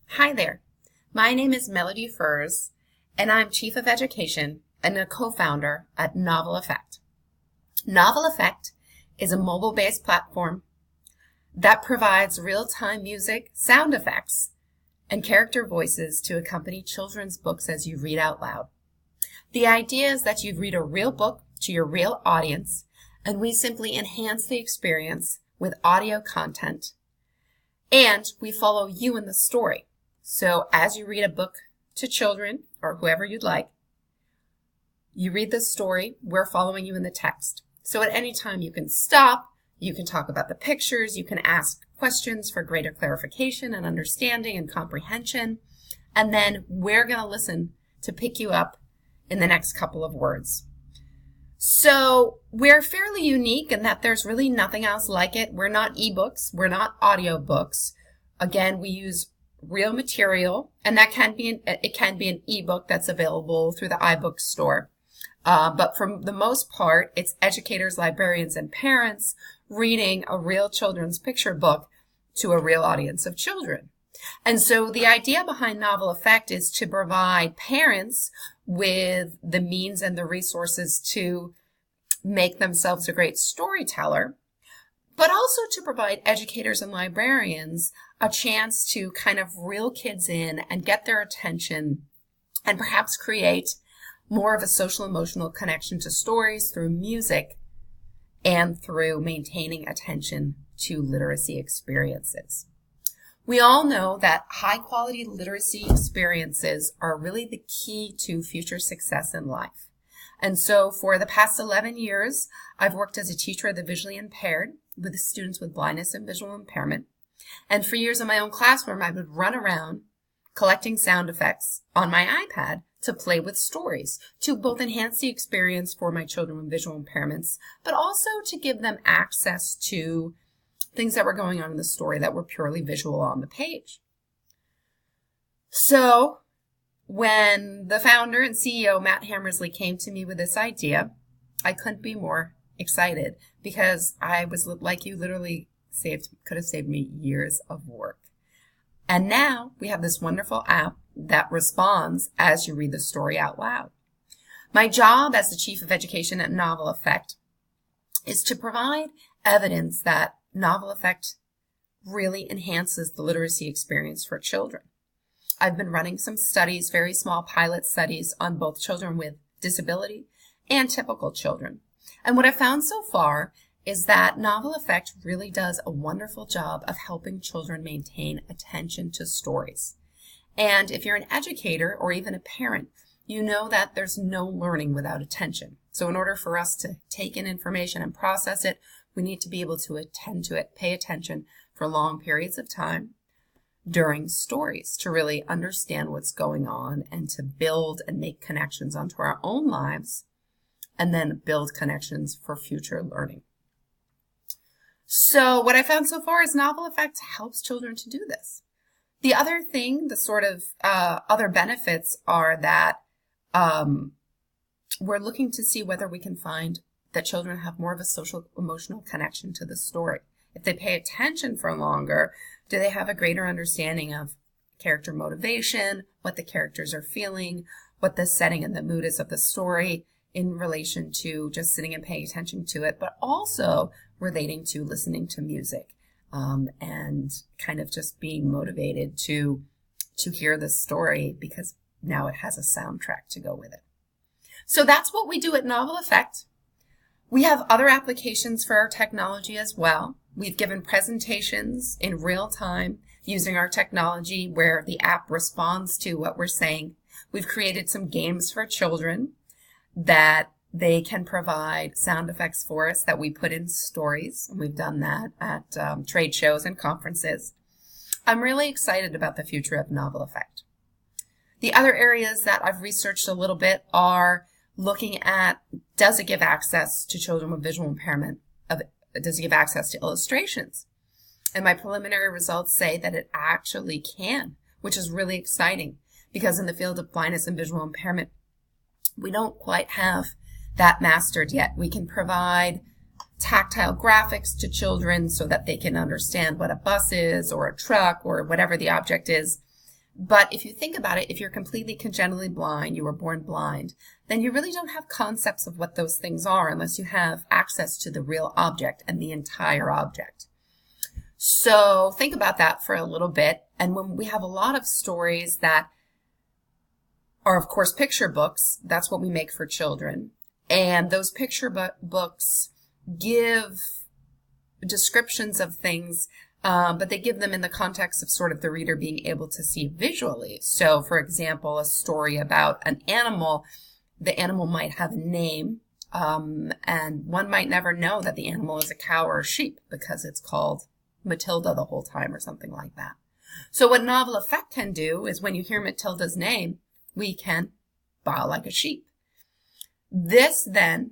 Hi there. My name is Melody Furs, and I'm Chief of Education and a co-founder at Novel Effect. Novel Effect is a mobile-based platform that provides real-time music, sound effects, and character voices to accompany children's books as you read out loud. The idea is that you read a real book to your real audience, and we simply enhance the experience with audio content, and we follow you in the story. So as you read a book to children or whoever you'd like, you read the story, we're following you in the text. So at any time you can stop, you can talk about the pictures, you can ask questions for greater clarification and understanding and comprehension, and then we're going to listen to pick you up in the next couple of words. So we're fairly unique in that there's really nothing else like it. We're not ebooks, we're not audiobooks. Again, we use real material, and that can be an ebook that's available through the iBook store. But for the most part, it's educators, librarians, and parents reading a real children's picture book to a real audience of children. And so the idea behind Novel Effect is to provide parents with the means and the resources to make themselves a great storyteller, but also to provide educators and librarians a chance to kind of reel kids in and get their attention and perhaps create more of a social emotional connection to stories through music and through maintaining attention to literacy experiences. We all know that high quality literacy experiences are really the key to future success in life. And so for the past 11 years, I've worked as a teacher of the visually impaired with students with blindness and visual impairment. And for years in my own classroom, I would run around collecting sound effects on my iPad to play with stories, to both enhance the experience for my children with visual impairments, but also to give them access to things that were going on in the story that were purely visual on the page. So when the founder and CEO, Matt Hammersley, came to me with this idea, I couldn't be more excited because I was like you, literally could have saved me years of work. And now we have this wonderful app that responds as you read the story out loud. My job as the Chief of Education at Novel Effect is to provide evidence that Novel Effect really enhances the literacy experience for children. I've been running some studies, very small pilot studies, on both children with disability and typical children. And what I've found so far is that Novel Effect really does a wonderful job of helping children maintain attention to stories. And if you're an educator or even a parent, you know that there's no learning without attention. So in order for us to take in information and process it, we need to be able to attend to it, pay attention for long periods of time during stories to really understand what's going on and to build and make connections onto our own lives and then build connections for future learning. So what I found so far is Novel Effect helps children to do this. The other thing, the sort of other benefits are that we're looking to see whether we can find that children have more of a social emotional connection to the story. If they pay attention for longer, do they have a greater understanding of character motivation, what the characters are feeling, what the setting and the mood is of the story in relation to just sitting and paying attention to it, but also relating to listening to music and kind of just being motivated to hear the story because now it has a soundtrack to go with it. So that's what we do at Novel Effect. We have other applications for our technology as well. We've given presentations in real time using our technology where the app responds to what we're saying. We've created some games for children that they can provide sound effects for us that we put in stories. And we've done that at trade shows and conferences. I'm really excited about the future of Novel Effect. The other areas that I've researched a little bit are looking at, does it give access to children with visual impairment? Does it give access to illustrations? And my preliminary results say that it actually can, which is really exciting because in the field of blindness and visual impairment, we don't quite have that mastered yet. We can provide tactile graphics to children so that they can understand what a bus is or a truck or whatever the object is. But if you think about it, if you're completely congenitally blind, you were born blind, then you really don't have concepts of what those things are unless you have access to the real object and the entire object. So think about that for a little bit. And when we have a lot of stories that are, of course, picture books, that's what we make for children. And those picture books give descriptions of things, but they give them in the context of sort of the reader being able to see visually. So, for example, a story about an animal, the animal might have a name, and one might never know that the animal is a cow or a sheep because it's called Matilda the whole time or something like that. So what Novel Effect can do is when you hear Matilda's name, we can baa like a sheep. This then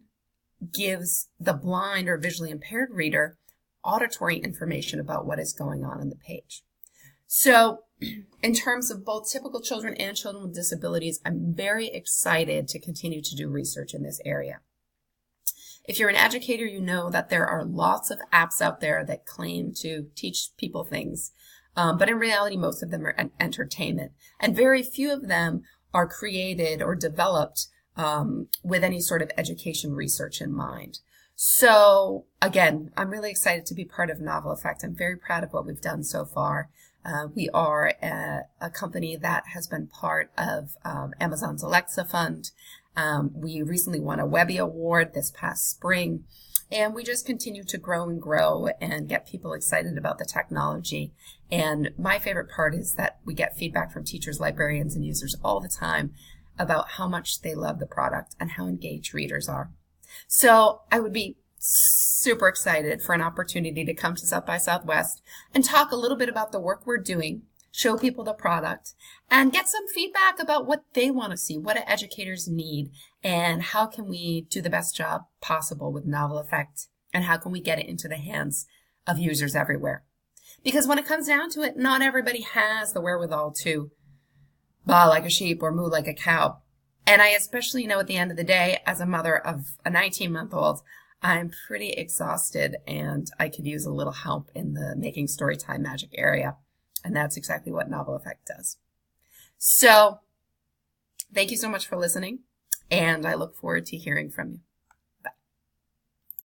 gives the blind or visually impaired reader auditory information about what is going on the page. So in terms of both typical children and children with disabilities, I'm very excited to continue to do research in this area. If you're an educator, you know that there are lots of apps out there that claim to teach people things, but in reality, most of them are entertainment, and very few of them are created or developed with any sort of education research in mind. So again, I'm really excited to be part of Novel Effect. I'm very proud of what we've done so far. We are a company that has been part of Amazon's Alexa Fund. We recently won a Webby Award this past spring, and we just continue to grow and grow and get people excited about the technology. And my favorite part is that we get feedback from teachers, librarians, and users all the time about how much they love the product and how engaged readers are. So I would be super excited for an opportunity to come to South by Southwest and talk a little bit about the work we're doing, show people the product, and get some feedback about what they want to see, what do educators need, and how can we do the best job possible with Novel Effect, and how can we get it into the hands of users everywhere. Because when it comes down to it, not everybody has the wherewithal to baa like a sheep or moo like a cow. And I especially know at the end of the day, as a mother of a 19-month-old, I'm pretty exhausted and I could use a little help in the making storytime magic area. And that's exactly what Novel Effect does. So thank you so much for listening, and I look forward to hearing from you.